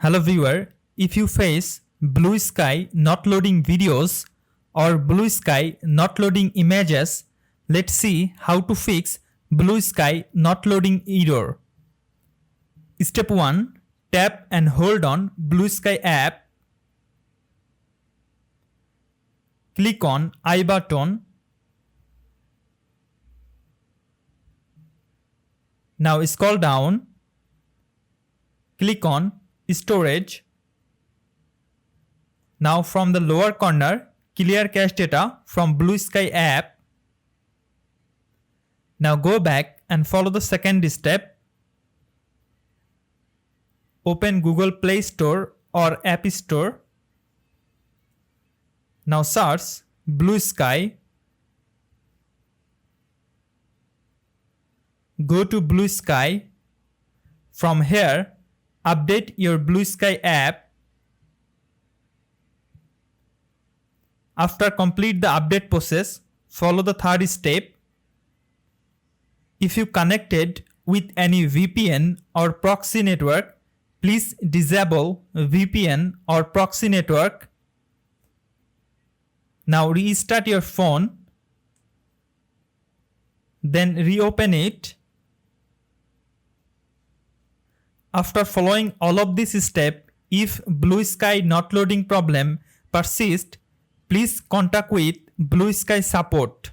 Hello viewer, if you face Bluesky not loading videos or Bluesky not loading images, let's see how to fix Bluesky not loading error. Step 1. Tap and hold on Bluesky app. Click on I button. Now scroll down. Click on Storage. Now from the lower corner, clear cache data from Bluesky app. Now go back and follow the second step. Open Google Play Store or App Store. Now search Bluesky. Go to Bluesky. From here, update your Bluesky app. After complete the update process, follow the third step. If you connected with any VPN or proxy network, please disable VPN or proxy network. Now restart your phone. Then reopen it. After following all of this step, if Bluesky not loading problem persists, please contact with Bluesky support.